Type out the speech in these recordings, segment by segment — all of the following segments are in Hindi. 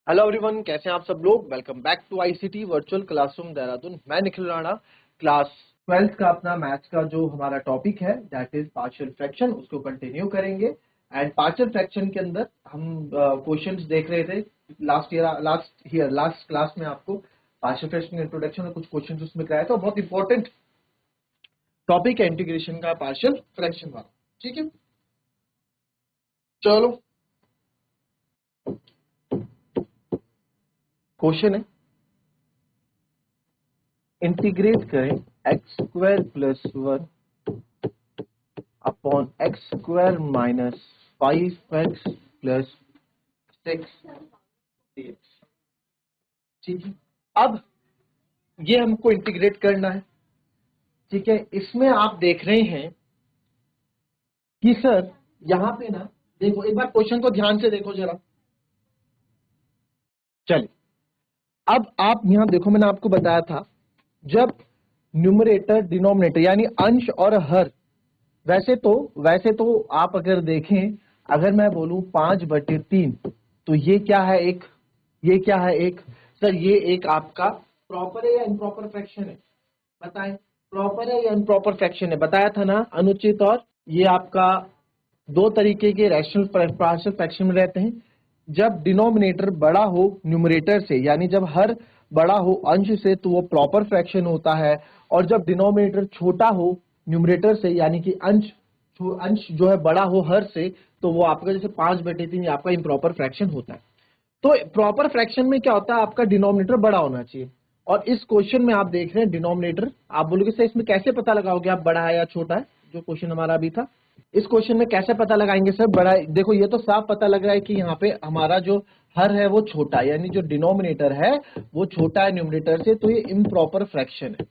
हेलो एवरीवन, कैसे हैं आप सब लोग। Welcome back to ICT virtual classroom Dehradun. मैं निखिल राणा। क्लास 12th का अपना मैथ्स का जो हमारा टॉपिक है दैट इज पार्शियल फ्रैक्शन, उसको कंटिन्यू करेंगे। एंड पार्शियल फ्रैक्शन के अंदर हम क्वेश्चंस देख रहे थे लास्ट क्लास में। आपको पार्शियल फ्रैक्शन इंट्रोडक्शन में कुछ क्वेश्चंस उसमें कराया था। बहुत इंपॉर्टेंट टॉपिक है इंटीग्रेशन का, पार्शियल फ्रैक्शन वाला। ठीक है, चलो क्वेश्चन है, इंटीग्रेट करें x square plus 1 upon x square minus 5x plus 6 ठीक है। अब ये हमको इंटीग्रेट करना है। ठीक है, इसमें आप देख रहे हैं कि सर यहां पे ना, देखो एक बार क्वेश्चन को ध्यान से देखो जरा। चलिए, अब आप यहां देखो, मैंने आपको बताया था जब न्यूमरेटर डिनोमिनेटर यानी अंश और हर, वैसे तो आप अगर देखें, अगर मैं बोलूं 5/3 तो ये क्या है, एक ये क्या है, एक सर ये एक आपका प्रॉपर है या इम्प्रॉपर फ्रैक्शन है, बताएं। प्रॉपर है या इम्प्रॉपर फ्रैक्शन है, बताया था ना, अनुचित। और ये आपका दो तरीके के रैशनल पार्शियल फ्रैक्शन में रहते हैं। जब डिनोमिनेटर बड़ा हो न्यूमरेटर से, यानी जब हर बड़ा हो अंश से, तो वो प्रॉपर फ्रैक्शन होता है। और जब डिनोमिनेटर छोटा हो न्यूमरेटर से, यानी कि अंश जो है बड़ा हो हर से, तो वो आपका जैसे 5/3 आपका इम्प्रॉपर फ्रैक्शन होता है। तो प्रॉपर फ्रैक्शन में क्या होता है, आपका डिनोमिनेटर बड़ा होना चाहिए। और इस क्वेश्चन में आप देख रहे हैं डिनोमिनेटर, आप बोलोगे सर इसमें कैसे पता लगाओगे आप बड़ा है या छोटा है, जो क्वेश्चन हमारा अभी था। इस क्वेश्चन में कैसे पता लगाएंगे सर बड़ा है। देखो ये तो साफ पता लग रहा है कि यहाँ पे हमारा जो हर है वो छोटा है, यानी जो डिनोमिनेटर है वो छोटा है न्यूमरेटर से, तो ये इम्प्रॉपर फ्रैक्शन है,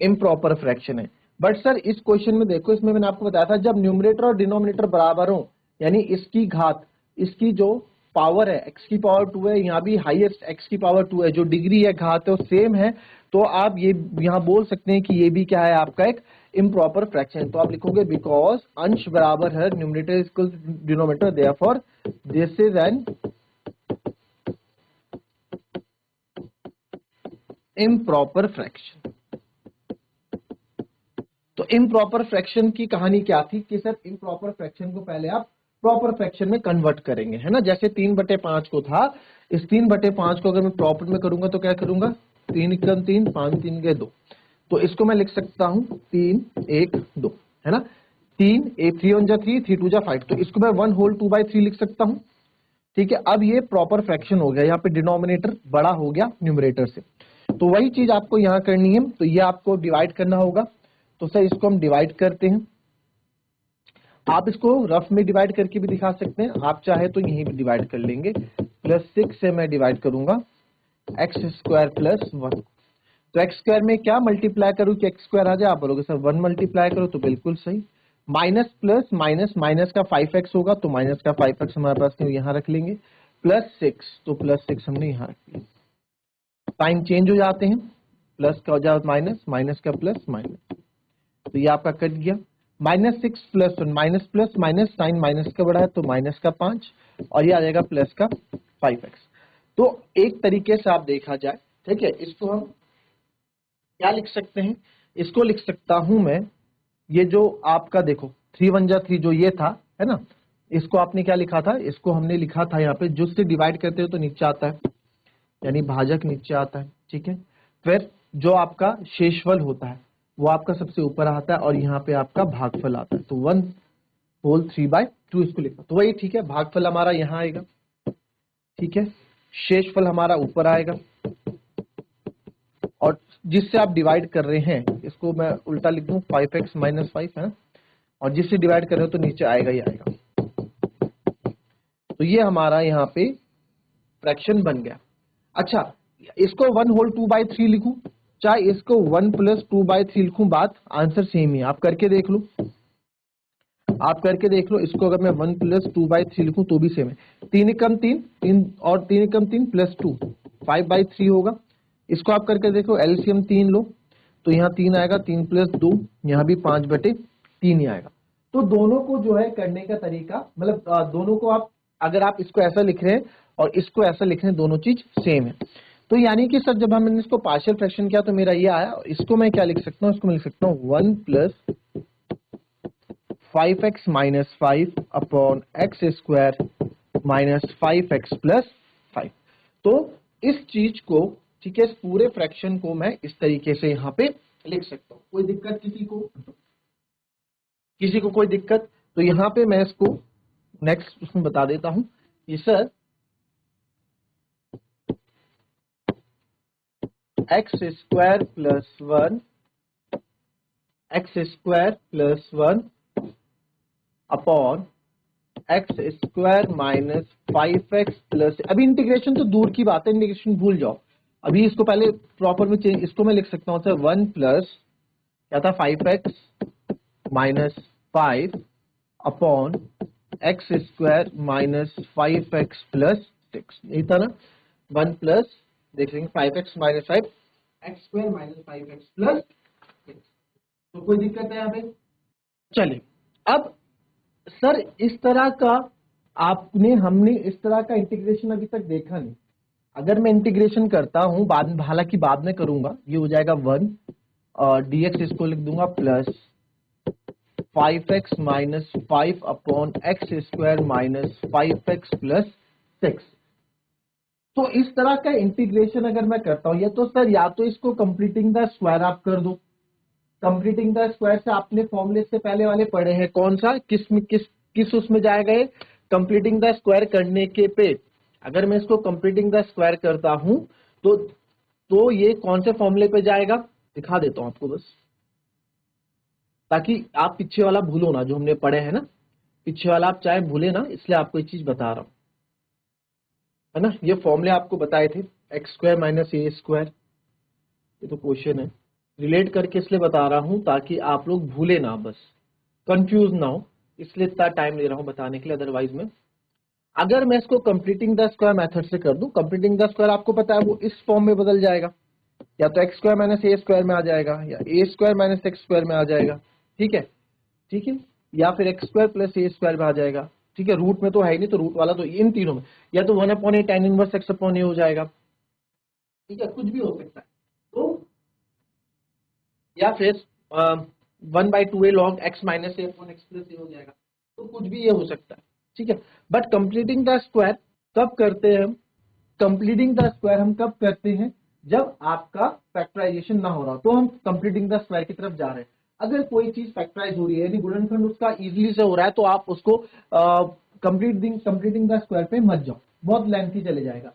इम्प्रॉपर फ्रैक्शन है। बट सर इस क्वेश्चन में देखो, इसमें मैंने आपको बताया था जब न्यूमरेटर और डिनोमिनेटर बराबर हो, यानी इसकी घात, इसकी जो पावर है x की पावर 2 है, यहाँ भी हाईएस्ट x की पावर 2 है, जो डिग्री है घात है वो सेम है, तो आप ये यहाँ बोल सकते हैं कि ये भी क्या है आपका एक इम्प्रॉपर फ्रैक्शन। तो आप लिखोगे बिकॉज अंश बराबर है numerator equal denominator, therefore this is an improper fraction. तो इम्प्रॉपर फ्रैक्शन की कहानी क्या थी कि सर इम्प्रॉपर फ्रैक्शन को पहले आप प्रॉपर फ्रैक्शन में कन्वर्ट करेंगे, है ना। जैसे 3/5 को था, इस 3/5 को अगर मैं प्रॉपर में करूंगा तो क्या करूंगा, 3×3 5×3=2। तो इसको मैं लिख सकता हूं 3×1=2, है ना। 3 3 2 5, तो इसको मैं 1/2/3 लिख सकता हूं। ठीक है, अब ये प्रॉपर फ्रैक्शन हो गया, यहाँ पे डिनोमिनेटर बड़ा हो गया न्यूमरेटर से। तो वही चीज आपको यहाँ करनी है, तो ये आपको डिवाइड करना होगा। तो सर इसको हम डिवाइड करते हैं, आप इसको रफ में डिवाइड करके भी दिखा सकते हैं, आप चाहे तो यहीं भी डिवाइड कर लेंगे। +6 से मैं डिवाइड करूंगा x² + 1। तो x² में क्या मल्टीप्लाई करूं कि x² आ जाए, आप बोलोगे सर 1 मल्टीप्लाई करो, तो बिल्कुल सही। माइनस प्लस माइनस, माइनस का 5x होगा, तो माइनस का 5x हमारे पास नहीं, यहाँ रख लेंगे। +6, तो +6 हमने यहाँ रख लिया। साइन चेंज हो जाते हैं, प्लस का हो जाए माइनस, माइनस का प्लस, माइनस, तो ये आपका कट गया। -6 + 1, minus plus minus, sign minus का बढ़ा है तो माइनस का 5, और ये आ जाएगा प्लस का 5x। तो एक तरीके से आप देखा जाए, ठीक है, इसको हम क्या लिख सकते हैं, इसको लिख सकता हूं मैं, ये जो आपका देखो 3×1 जो ये था, है ना, इसको आपने क्या लिखा था, इसको हमने लिखा था यहाँ पे, जो से डिवाइड करते हो तो नीचे आता है, यानी भाजक नीचे आता है। ठीक है, फिर जो आपका शेषफल होता है वो आपका सबसे ऊपर आता है, और यहाँ पे आपका भागफल आता है, तो 1/3/2 इसको लिखा, तो वही ठीक है। भागफल हमारा यहाँ आएगा, ठीक है, शेषफल हमारा ऊपर आएगा, और जिससे आप डिवाइड कर रहे हैं इसको मैं उल्टा लिख दूं, 5x - 5 है, और जिससे डिवाइड कर रहे हो तो नीचे आएगा ही आएगा। तो ये हमारा यहाँ पे फ्रैक्शन बन गया। अच्छा, इसको 1/2/3 लिखूं, चाहे इसको 1 + 2/3 लिखूं, बात आंसर सेम ही है। आप करके देख लो, आप करके देख लो, इसको अगर मैं 1 + 2/3 लिखूं तो भी सेम है। 3×3 3, और 3×3 + 2 5/3 होगा। इसको आप करके देखो, एलसीएम 3 लो, तो यहाँ 3 आएगा, 3 + 2, यहाँ भी 5/3 ही आएगा। तो दोनों को जो है करने का तरीका, मतलब दोनों को आप अगर आप इसको ऐसा लिख रहे हैं और इसको ऐसा लिख रहे हैं, दोनों चीज सेम है। तो यानी कि सर जब हमने इसको पार्शियल फ्रैक्शन किया तो मेरा ये आया, इसको मैं क्या लिख सकता हूँ, इसको मैं लिख सकता हूँ 1 plus 5x minus 5 upon x square minus 5x plus 5। तो इस चीज को, ठीक है, इस पूरे फ्रैक्शन को मैं इस तरीके से यहाँ पे लिख सकता हूँ। कोई दिक्कत किसी को? किसी को कोई दिक्कत? तो यहाँ पे मैं इसको नेक्स्ट उसमें बता देता हूं कि sir x square plus 1 x square plus 1 upon x square minus 5x plus, अभी इंटीग्रेशन तो दूर की बात है, इंटीग्रेशन भूल जाओ, अभी इसको पहले प्रॉपर में चेंज, इसको मैं लिख सकता हूं सर 1 प्लस क्या था 5x minus 5 upon x square minus 5x plus 6, यही था ना? 1 प्लस देख लेंगे 5x minus 5 x square minus 5x plus 6। तो कोई दिक्कत है यहाँ पे? चलिए, अब सर इस तरह का हमने इस तरह का इंटीग्रेशन अभी तक देखा नहीं। अगर मैं इंटीग्रेशन करता हूं बाद में, हालांकि बाद में करूंगा, ये हो जाएगा 1 और dx इसको लिख दूंगा plus 5x minus 5 upon x square minus 5x plus 6। तो इस तरह का इंटीग्रेशन अगर मैं करता हूं, ये तो सर या तो इसको कंप्लीटिंग द स्क्वायर आप कर दो। कंप्लीटिंग द स्क्वायर से आपने फॉर्मूले से पहले वाले पढ़े हैं, कौन सा, किस उसमें जाएगा ये? कंप्लीटिंग द स्क्वायर करने के पे अगर मैं इसको कंप्लीटिंग द स्क्वायर करता हूं तो ये कौन से फॉर्मूले पे जाएगा, दिखा देता हूं आपको बस, ताकि आप पीछे वाला भूलो ना जो हमने पढ़े हैं ना, पीछे वाला आप चाहे भूले ना, इसलिए आपको ये चीज बता रहा हूं, है ना? ये फॉर्मूले आपको बताए थे, एक्स स्क्वायर माइनस ए स्क्वायर, ये तो क्वेश्चन है, रिलेट करके इसलिए बता रहा हूं ताकि आप लोग भूले ना, बस कंफ्यूज ना हो, इसलिए इतना टाइम ले रहा हूं बताने के लिए। अदरवाइज में अगर मैं इसको कंप्लीटिंग द स्क्वायर मेथड से कर दूं, कंप्लीटिंग द स्क्वायर आपको पता है वो इस फॉर्म में बदल जाएगा, या तो एक्स स्क्वायर माइनस ए स्क्वायर में आ जाएगा, या ए स्क्वायर माइनस एक्स स्क्वायर में आ जाएगा, ठीक है, ठीक है, या फिर एक्स स्क्वायर प्लस ए स्क्वायर में आ जाएगा, ठीक है। रूट में तो है ही नहीं, तो रूट वाला तो इन तीनों में, या तो 1 अपॉन ए tan इनवर्स एक्स अपॉन ए हो जाएगा, ठीक है, कुछ भी हो सकता है। तो या फिर 1/2a log x माइनस ए अपॉन एक्स प्लस ए हो जाएगा, तो कुछ भी ये हो सकता है, ठीक है। बट कंप्लीटिंग द स्क्वायर कब करते हैं हम? कंप्लीटिंग द स्क्वायर हम कब करते हैं? जब आपका फैक्टराइजेशन ना हो रहा, तो हम कंप्लीटिंग द स्क्वायर की तरफ जा रहे हैं। अगर कोई चीज फैक्टराइज हो रही है, यानी गुणनखंड उसका इजीली से हो रहा है, तो आप उसको कंप्लीटिंग द स्क्वायर पे मत जाओ, बहुत लेंथी चले जाएगा।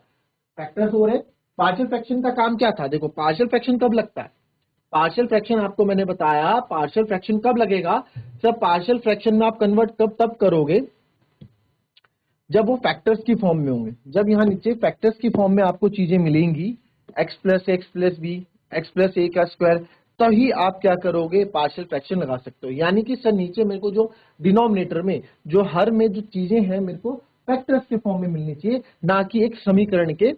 फैक्टर्स हो रहे, पार्शियल फ्रैक्शन का काम क्या था? देखो, पार्शियल फ्रैक्शन कब लगता है? पार्शियल फ्रैक्शन आपको मैंने बताया, पार्शियल फ्रैक्शन कब लगेगा सर? पार्शियल फ्रैक्शन में आप कन्वर्ट तब करोगे जब वो फैक्टर्स की फॉर्म में होंगे। जब यहाँ नीचे फैक्टर्स की फॉर्म में आपको चीजें मिलेंगी, x plus B, X plus A का स्क्वायर, तभी आप क्या करोगे? पार्शियल फ्रैक्शन लगा सकते हो। यानी कि सर नीचे मेरे को जो डिनोमिनेटर में, जो हर में जो चीजें हैं, मेरे को फैक्टर्स के फॉर्म में मिलनी चाहिए, ना कि एक समीकरण के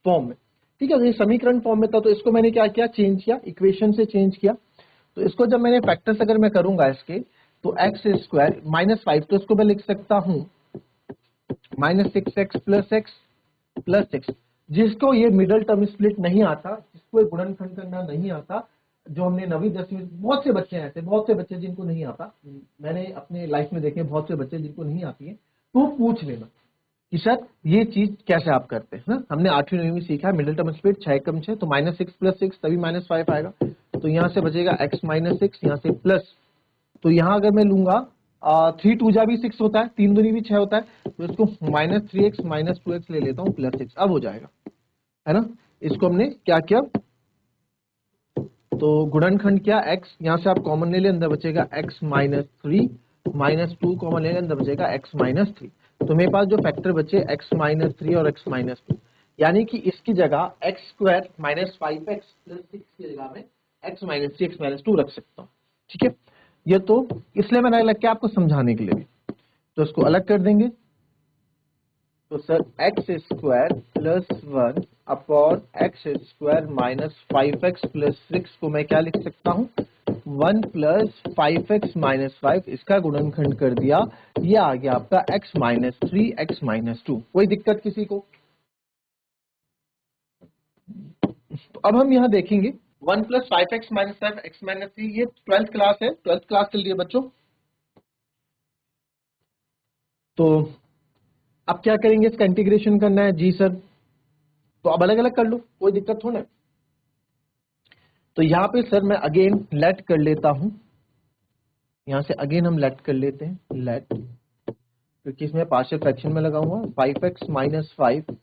फॉर्म में, ठीक है। ये समीकरण फॉर्म में था, तो इसको मैंने क्या किया? चेंज किया, इक्वेशन से चेंज किया। तो इसको जब मैंने फैक्टर्स अगर मैं करूंगा इसके, तो एक्स स्क्वायर माइनस 5, तो इसको मैं लिख सकता हूं माइनस 6x प्लस 6। जिसको ये मिडल टर्म स्प्लिट नहीं आता, जिसको ये गुणनखंड करना नहीं आता, जो हमने 9वीं 10वीं, बहुत से बच्चे हैं ऐसे, बहुत से बच्चे जिनको नहीं आता, मैंने अपने लाइफ में देखे बहुत से बच्चे जिनको नहीं आती है, तो पूछ लेना कि सर ये चीज कैसे आप करते हैं ना? हमने 8वीं 9वीं में सीखा है मिडिल टर्म स्प्लिट, 6 कम 6, तो माइनस 6 प्लस 6, तभी माइनस 5 आएगा। तो यहां से बचेगा x माइनस 6, यहां से प्लस, तो यहां अगर मैं लूंगा 3 2 जा भी 6 होता है, 3 दूनी भी 6 होता है, तो इसको माइनस 3x माइनस 2x ले लेता हूं प्लस 6, अब हो जाएगा, है ना? इसको हमने क्या किया? तो गुणनखंड क्या? x, यहां से आप कॉमन ले ले, अंदर बचेगा x माइनस 3, माइनस 2 कॉमन ले ले, अंदर बचेगा x माइनस 3। तो मेरे पास जो फैक्टर बचे x माइनस 3 और x माइनस 2, यानी कि इसकी जगह x square minus 5x plus 6 की जगह में x माइनस 3 x माइनस 2 रख सकता हूँ, ठीक है। ये तो इसलिए मैंने अलग किया आपको समझाने के लिए भी। तो इसको अलग कर देंगे, तो sir x square plus 1 upon x square minus 5x plus 6 को मैं क्या लिख सकता हूं? 1 प्लस 5x माइनस 5, इसका गुणनखंड कर दिया, ये आ गया आपका x माइनस 3 x माइनस 2। कोई दिक्कत किसी को? तो अब हम यहाँ देखेंगे 1 plus 5x minus 5 x minus 3, ये 12th क्लास है, 12th क्लास चल रही है बच्चों। तो अब क्या करेंगे, इसका इंटीग्रेशन करना है। जी सर, तो अब अलग अलग कर लो, कोई दिक्कत थोड़ा है। तो यहाँ पे सर मैं अगेन लेट कर लेता हूं, यहां से अगेन हम लेट कर लेते हैं, लेट, क्योंकि इसमें पार्शियल फ्रैक्शन में लगा हुआ 5x minus 5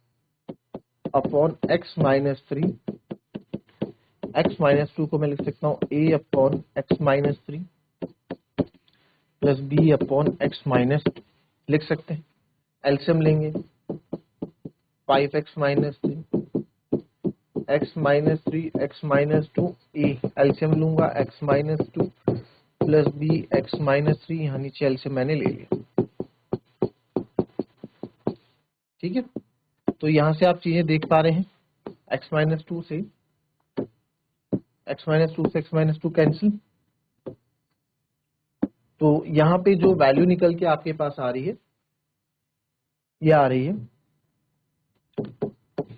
upon x minus 3, x minus 2 को मैं लिख सकता हूँ a upon x minus 3 plus b upon x minus, लिख सकते हैं। एलसीएम लेंगे 5x minus 3 x minus 3 x minus 2 a, LCM लूंगा x minus 2 plus b x minus 3, यहाँ नीचे एलसीएम मैंने ले लिया। ठीक है, तो यहां से आप चीजें देख पा रहे हैं, x माइनस 2 से x माइनस 2 से x माइनस 2 कैंसिल, तो यहां पे जो वैल्यू निकल के आपके पास आ रही है, ये आ रही है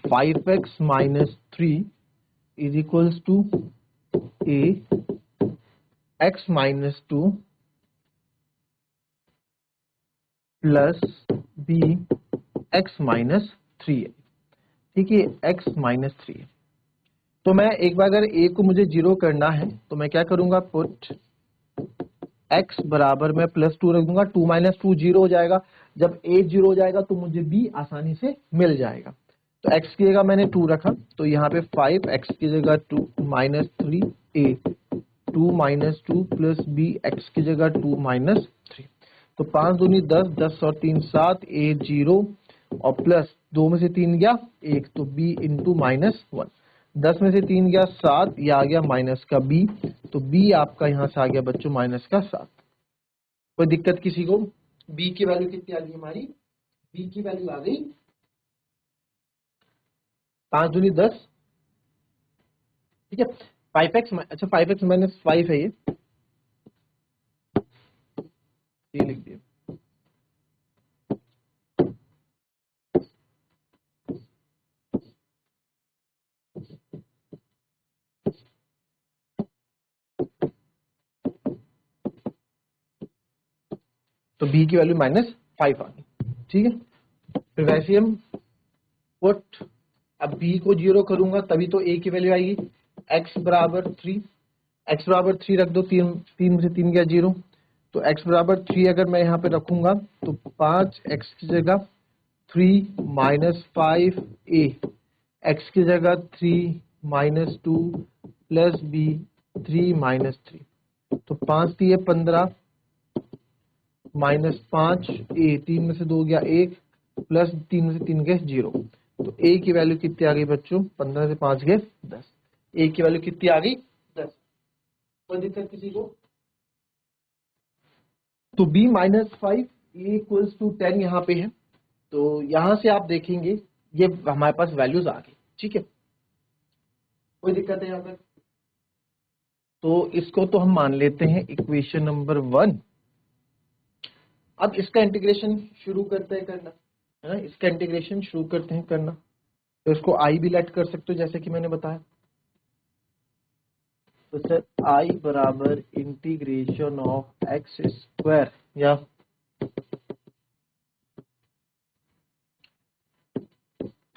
5x minus 3 is equals to a x minus 2 plus b x minus 3 है। ठीक है, x माइनस 3 है। तो मैं एक बार अगर a को मुझे 0 करना है तो मैं क्या करूंगा, पुट x बराबर में प्लस 2 रख दूंगा, 2 माइनस 2 0 हो जाएगा। जब a 0 हो जाएगा तो मुझे b आसानी से मिल जाएगा। तो x की जगह मैंने 2 रखा, तो यहाँ पे 5 x की जगह 2 minus 3 a, 2 minus 2 plus b x की जगह 2 माइनस 3। तो 5 दूनी 10, 10 और 3 7, a 0 और प्लस 2 में से 3 गया 1, तो b इंटू माइनस 1, 10 में से 3 गया 7, ये आ गया माइनस का b, तो b आपका यहां से आ गया बच्चों माइनस का 7। कोई दिक्कत किसी को? b की वैल्यू कितनी आ गई हमारी? b की वैल्यू आ गई 5 दूनी 10। ठीक है, 5x, अच्छा 5x माइनस 5 है, ये लिख दिया। तो b की वैल्यू माइनस 5 आ गई। ठीक है, फिर वैसे हम पुट, अब b को 0 करूंगा तभी तो a की वैल्यू आएगी, x बराबर 3, x बराबर 3 रख दो, 3 में से 3 गया 0, तो x बराबर 3 अगर मैं यहाँ पे रखूंगा तो 5x की जगह 3 माइनस 5 a, x की जगह 3 माइनस 2 प्लस b 3 माइनस 3, तो 5 दिए 15 माइनस 5 a, 3 में से 2 गया 1 प्लस 3 में से 3 गए 0, तो a की वैल्यू कितनी आ गई बच्चों? 15 से 5 गए 10, a की वैल्यू कितनी आ गई? 10। कोई दिक्कत किसी को? तो b minus 5 a equals to 10 यहाँ पे है, तो यहां से आप देखेंगे ये हमारे पास वैल्यूज आ गई। ठीक है, कोई दिक्कत है यहाँ पर? तो इसको तो हम मान लेते हैं इक्वेशन नंबर 1। अब इसका इंटीग्रेशन शुरू करते हैं करना, है ना, इसका इंटीग्रेशन शुरू करते हैं करना। तो इसको आई भी लेट कर सकते हो जैसे कि मैंने बताया। तो सर आई बराबर इंटीग्रेशन ऑफ एक्स स्क्वायर या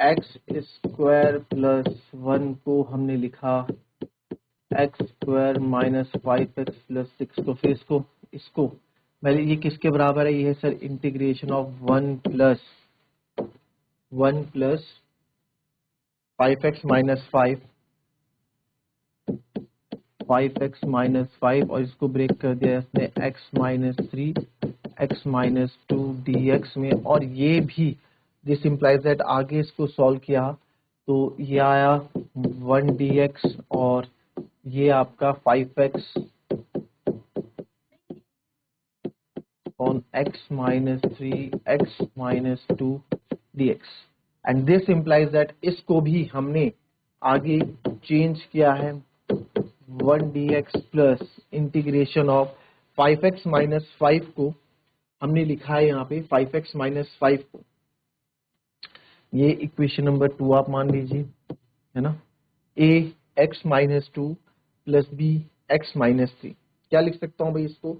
एक्स स्क्वायर प्लस 1 को हमने लिखा x square minus 5x plus 6 को, फिर इसको पहले ये किसके बराबर है? ये है sir integration of 1 plus 5x minus 5x minus 5 और इसको ब्रेक कर दिया इसने x minus 3 x minus 2 dx में, और ये भी दिस इम्प्लाइज दैट आगे इसको सॉल्व किया तो ये आया 1 dx और ये आपका 5x on x minus 3 x minus 2 dx, and this implies that इसको भी हमने आगे चेंज किया है 1 dx plus integration of 5x minus 5 को हमने लिखा है यहाँ पे 5x माइनस 5 को, ये इक्वेशन नंबर 2 आप मान लीजिए, है ना। a x minus 2 plus b x minus 3, क्या लिख सकता हूँ भाई इसको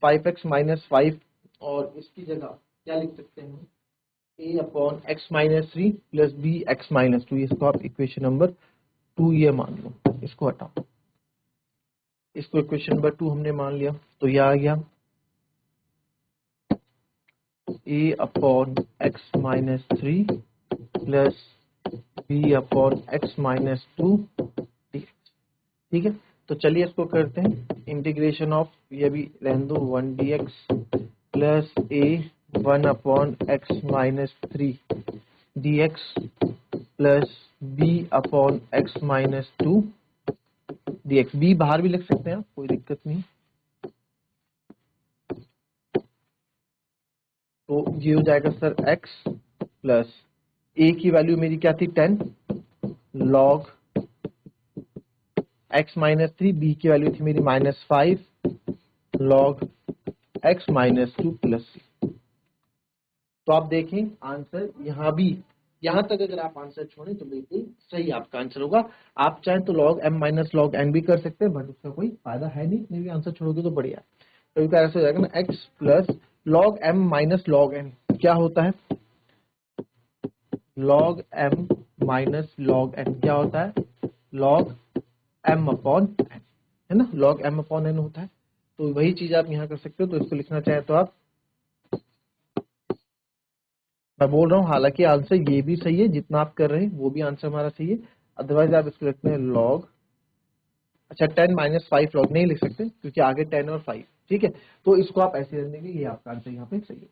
5x माइनस 5, और इसकी जगह क्या लिख सकते हैं a upon x minus 3 plus b x minus 2, इसको आप इक्वेशन नंबर 2 ये मान लो, इसको हटाओ, इसको इक्वेशन नंबर 2 हमने मान लिया, तो यह आ गया a upon x minus 3 plus b upon x minus 2 dx। ठीक है, तो चलिए इसको करते हैं इंटीग्रेशन ऑफ, ये भी रहने दो 1 dx plus a 1 upon x minus 3 dx plus b upon x minus 2 dx। b बाहर भी लिख सकते हैं, कोई दिक्कत नहीं। तो ये हो जाएगा सर x प्लस a की वैल्यू मेरी क्या थी 10 log x माइनस 3, b की वैल्यू थी मेरी minus 5 log x minus 2 plus c। तो आप देखें आंसर यहाँ भी, यहाँ तक अगर आप आंसर छोड़ें तो बिल्कुल सही आपका आंसर होगा। आप चाहें तो log m minus log n भी कर सकते हैं, बट उसका कोई फायदा है नहीं, इतने भी आंसर छोड़ोगे तो बढ़िया। तो इसका ऐसा हो जाएगा ना x plus log m minus log n, क्या होता है log m minus log n, क्या होता है log m अपॉन n, है ना, log m अपॉन n होता है। तो वही चीज आप यहाँ कर सकते हो, तो इसको लिखना चाहे तो आप, मैं बोल रहा हूँ हालांकि आंसर ये भी सही है, जितना आप कर रहे हैं वो भी आंसर हमारा सही है, अदरवाइज आप इसको लिखते हैं log, अच्छा 10 माइनस 5 log नहीं लिख सकते क्योंकि आगे 10 और 5, ठीक है, तो इसको आप ऐसे रख देंगे, ये आपका आंसर यहाँ पे सही है।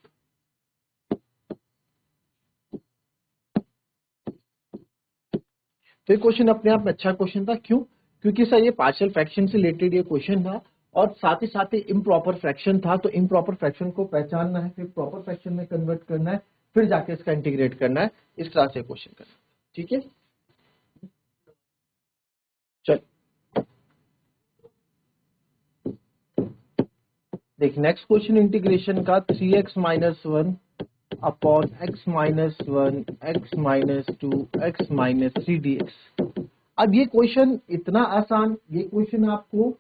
तो ये क्वेश्चन अपने आप में अच्छा क्वेश्चन था, क्यों, क्योंकि सर ये पार्शियल फ्रैक्शन से रिलेटेड ये क्वेश्चन था, और साथ ही इम्प्रॉपर फ्रैक्शन था, तो इम्प्रॉपर फ्रैक्शन को पहचानना है, फिर प्रॉपर फ्रैक्शन में कन्वर्ट करना है, फिर जाके इसका इंटीग्रेट करना है, इस तरह से क्वेश्चन करना है, ठीक है। चल देख नेक्स्ट क्वेश्चन इंटीग्रेशन का 3x minus 1 upon x minus 1 x minus 2 x minus 3 dx। अब ये क्वेश्चन इतना आसान, ये क्वेश्चन आपको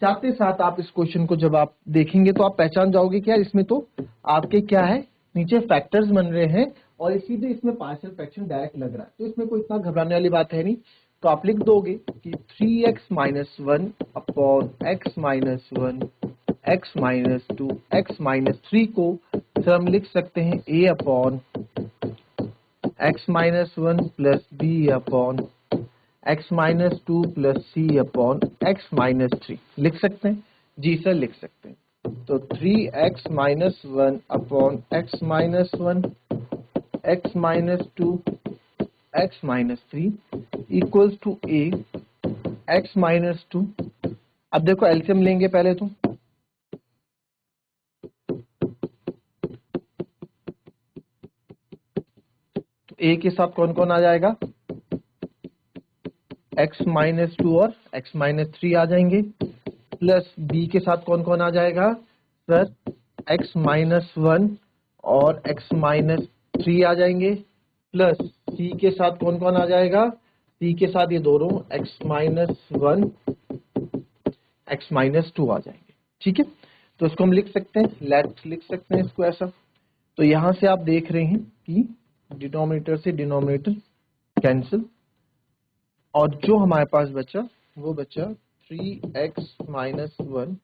जाते साथ आप इस क्वेश्चन को जब आप देखेंगे तो आप पहचान जाओगे कि यार इसमें तो आपके क्या है, नीचे फैक्टर्स बन रहे हैं और इसीलिए इसमें पार्शियल फ्रैक्शन डायरेक्ट लग रहा है, तो इसमें कोई इतना घबराने वाली बात है नहीं। तो आप लिख दोगे कि 3x minus 1 upon x minus 1 x minus 2 x minus 3 को सर हम लिख सकते हैं a upon x minus 1 plus b upon x minus 2 plus c upon x minus 3 लिख सकते हैं, जी सर लिख सकते हैं। तो 3x minus 1 upon x minus 1 x minus 2 x minus 3 equals to a x minus 2। अब देखो एलसीएम लेंगे पहले, तो a के साथ कौन कौन आ जाएगा, x माइनस 2 और x माइनस 3 आ जाएंगे, प्लस b के साथ कौन कौन आ जाएगा सर, x माइनस 1 और x माइनस 3 आ जाएंगे, प्लस c के साथ कौन कौन आ जाएगा, c के साथ ये दोनों x माइनस 1 x माइनस 2 आ जाएंगे, ठीक है। तो इसको हम लिख सकते हैं, लेट लिख सकते हैं इसको ऐसा। तो यहां से आप देख रहे हैं कि डिनोमिनेटर से डिनोमिनेटर कैंसिल, और जो हमारे पास बचा वो बचा 3x minus 1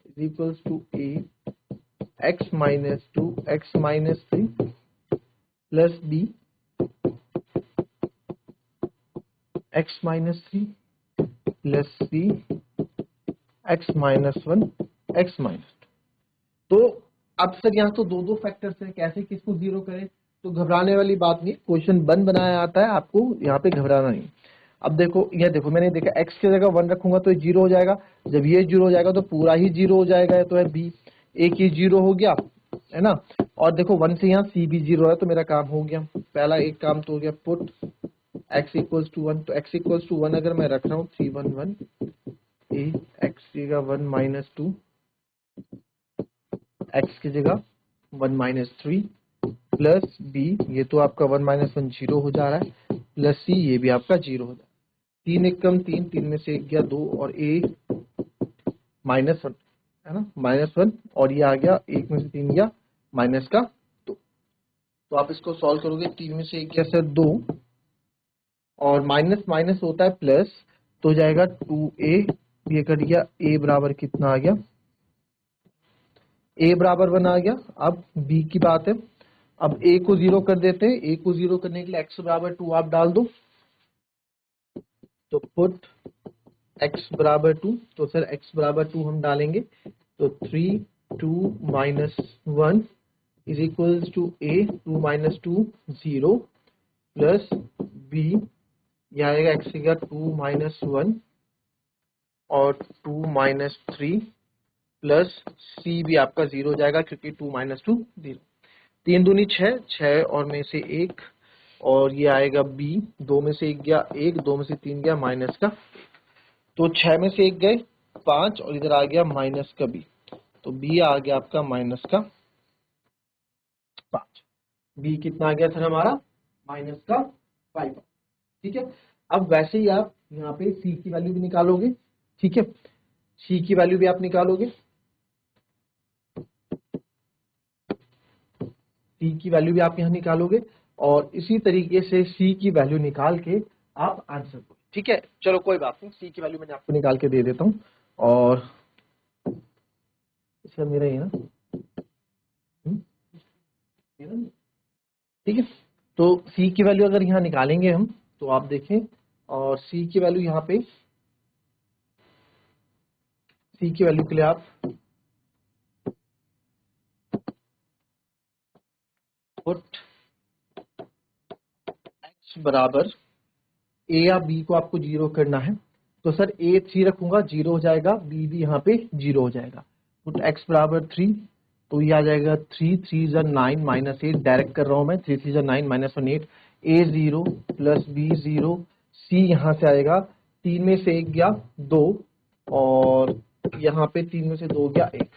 is equals to a x minus 2 x minus 3 plus b x minus 3 plus c x minus 1 x minus 2। तो अब सर यहाँ तो दो फैक्टर्स हैं, कैसे किसको जीरो करें, तो घबराने वाली बात नहीं, क्वेश्चन बन बनाया आता है, आपको यहाँ पे घबराना नहीं। अब देखो ये देखो, मैंने देखा x की जगह 1 रखूंगा तो ये जीरो हो जाएगा, जब ये जीरो हो जाएगा तो पूरा ही जीरो हो जाएगा, तो है b, एक ही जीरो हो गया, है ना। और देखो 1 से यहाँ c भी जीरो है, तो मेरा काम हो गया, पहला एक काम तो हो गया, पुट x इक्वल्स टू 1, तो x इक्वल्स टू 1 अगर मैं रख रहा हूँ 3 1 1 ए, एक्स की जगह 1 माइनस 2, एक्स की जगह 1 माइनस 3 प्लस बी, ये तो आपका 1 माइनस 1 जीरो हो जा रहा है, प्लस सी, ये भी आपका जीरो हो जा रहा है। 3 एकम 3, 3 में से 1 गया 2 और ए माइनस 1 है ना, माइनस 1, और ये आ गया 1 में से 3 गया माइनस का 2। तो आप इसको सॉल्व करोगे, 3 में से 1 गया सर 2 और माइनस माइनस होता है प्लस, तो हो जाएगा 2a, ये कट गया, a बराबर कितना आ गया, a बराबर 1 आ गया। अब b की बात है, अब a को 0 कर देते हैं, a को 0 करने के लिए x बराबर 2 आप डाल दो, तो पुट x बराबर 2, तो सर x बराबर 2 हम डालेंगे, तो 3 2 minus 1 is equals to a 2 minus 2 0 plus b, यह आएगा x की जगह 2 माइनस 1 और 2 माइनस 3 प्लस c भी आपका 0 हो जाएगा क्योंकि 2 माइनस 2 0, 3 दूनी 6, 6 और में से 1, और ये आएगा b, 2 में से 1 गया 1, 2 में से 3 गया माइनस का, तो 6 में से 1 गए 5 और इधर आ गया माइनस का b, तो b आ गया आपका माइनस का 5। b कितना आ गया सर हमारा, माइनस का 5। ठीक है, अब वैसे ही आप यहाँ पे c की वैल्यू भी निकालोगे। ठीक है, c की वैल्यू भी आप निकालोगे, c की वैल्यू भी आप यहाँ निकालोगे और इसी तरीके से c की वैल्यू निकाल के आप आंसर करो। ठीक है, चलो कोई बात नहीं, c की वैल्यू मैंने आपको निकाल के दे देता हूँ, और इसका मेरा ये ना, ठीक है, तो c की वैल्यू अगर यहाँ निकालेंगे हम, तो आप देखें, और c की वैल्यू यहाँ पे, c की वैल्यू के लिए आप पुट x बराबर a या b को आपको 0 करना है, तो सर a 3 रखूंगा 0 हो जाएगा, b भी यहाँ पे 0 हो जाएगा, पुट x बराबर 3, तो ये आ जाएगा 3 3 जा 9 माइनस 8, डायरेक्ट कर रहा हूं मैं, 3 3 जा 9 minus 1 8, a 0 plus b 0, c यहाँ से आएगा, 3 में से 1 गया 2 और यहाँ पे 3 में से 2 गया 1,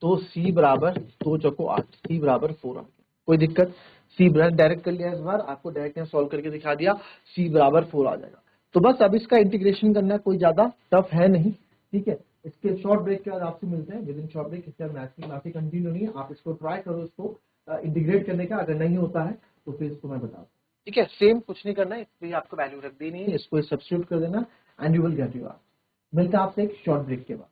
तो c बराबर 2 चौको 8, c बराबर 4 आ गया। कोई दिक्कत, c बराबर डायरेक्ट कर लिया, इस बार आपको डायरेक्ट यहाँ सॉल्व करके दिखा दिया, c बराबर 4 आ जाएगा। तो बस अब इसका इंटीग्रेशन करना है, कोई ज्यादा टफ है नहीं। ठीक है, इसके शॉर्ट ब्रेक के बाद आपसे मिलते हैं, विद इन शॉर्ट ब्रेक। इसके बाद मैथ्स की क्लासेस कंटिन्यू नहीं है, आप इसको ट्राई करो, इसको इंटीग्रेट करने का, अगर नहीं होता है तो फिर इसको मैं बताऊँ। ठीक है, सेम कुछ नहीं करना है, इसलिए आपको वैल्यू रख देनी है, इसको सब्स्टिट्यूट कर देना and you will get your answer. मिलता है आपसे एक शॉर्ट ब्रेक के बाद।